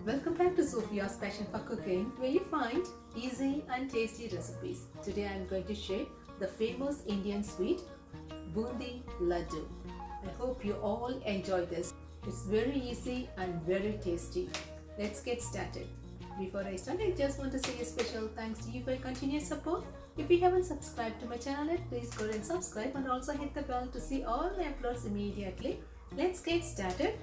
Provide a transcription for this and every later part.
Welcome back to Sophia's Passion for Cooking, where you find easy and tasty recipes. Today I am going to share the famous Indian sweet Bundi Laddu. I hope you all enjoy this. It's very easy and very tasty. Let's get started. Before I start, I just want to say a special thanks to you for your continuous support. If you haven't subscribed to my channel yet, please go and subscribe and also hit the bell to see all my uploads immediately. Let's get started.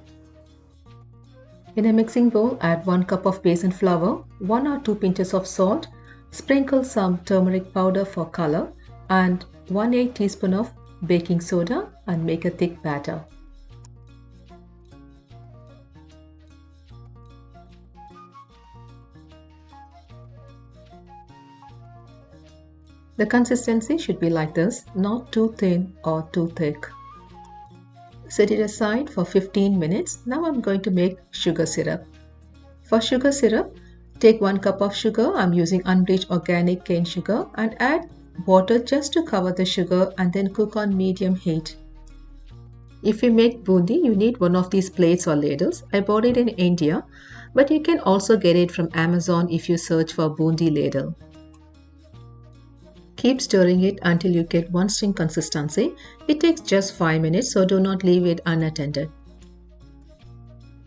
In a mixing bowl, add 1 cup of besan flour, 1 or 2 pinches of salt, sprinkle some turmeric powder for color and 1/8 teaspoon of baking soda and make a thick batter. The consistency should be like this, not too thin or too thick. Set it aside for 15 minutes. Now I'm going to make sugar syrup. For sugar syrup, take 1 cup of sugar. I'm using unbleached organic cane sugar and add water just to cover the sugar and then cook on medium heat. If you make bundi, you need one of these plates or ladles. I bought it in India, but you can also get it from Amazon if you search for bundi ladle. Keep stirring it until you get one string consistency. It takes just 5 minutes, so do not leave it unattended.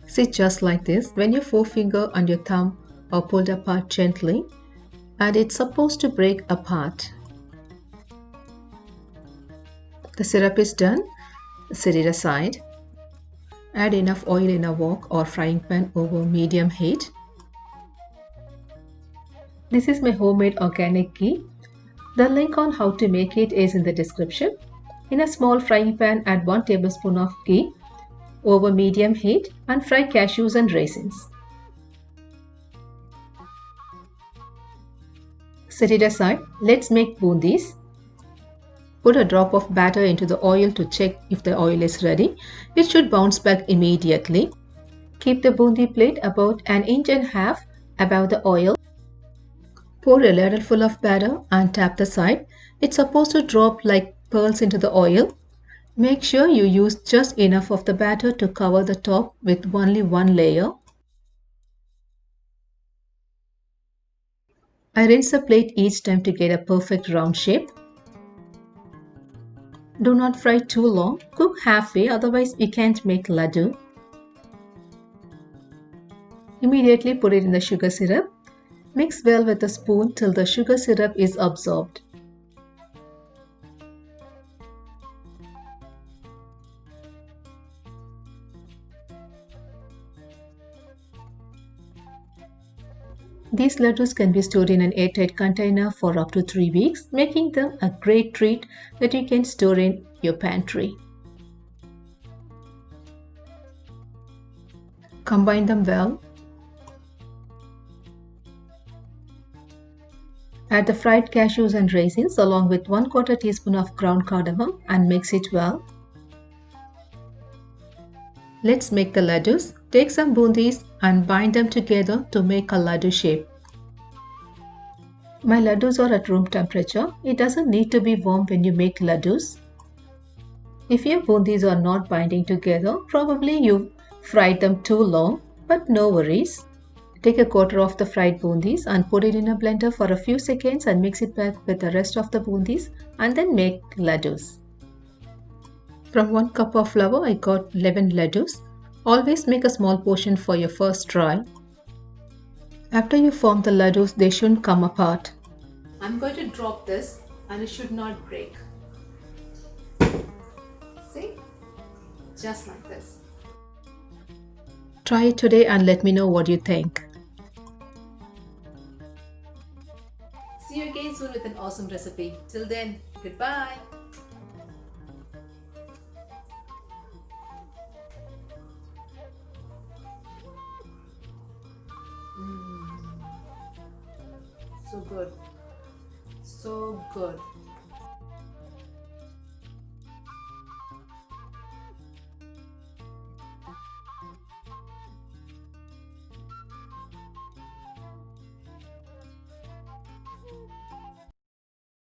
Sit just like this. When your forefinger and your thumb are pulled apart gently, and it's supposed to break apart. The syrup is done. Set it aside. Add enough oil in a wok or frying pan over medium heat. This is my homemade organic ghee. The link on how to make it is in the description. In a small frying pan, add 1 tablespoon of ghee over medium heat and fry cashews and raisins. Set it aside. Let's make bundis. Put a drop of batter into the oil to check if the oil is ready. It should bounce back immediately. Keep the bundi plate about 1.5 inches above the oil. Pour a ladle full of batter and tap the side. It's supposed to drop like pearls into the oil. Make sure you use just enough of the batter to cover the top with only one layer. I rinse the plate each time to get a perfect round shape. Do not fry too long. Cook halfway, otherwise you can't make laddu. Immediately put it in the sugar syrup. Mix well with a spoon till the sugar syrup is absorbed. These laddus can be stored in an airtight container for up to 3 weeks, making them a great treat that you can store in your pantry. Combine them well. Add the fried cashews and raisins along with 1/4 teaspoon of ground cardamom and mix it well. Let's make the laddus. Take some bundis and bind them together to make a laddu shape. My laddus are at room temperature. It doesn't need to be warm when you make laddus. If your bundis are not binding together, probably you fried them too long, but no worries. Take a quarter of the fried bundis and put it in a blender for a few seconds and mix it back with the rest of the bundis and then make laddus. From 1 cup of flour, I got 11 laddus. Always make a small portion for your first try. After you form the laddus, they shouldn't come apart. I'm going to drop this and it should not break. See? Just like this. Try it today and let me know what you think. See you again soon with an awesome recipe. Till then, goodbye. So good. So good.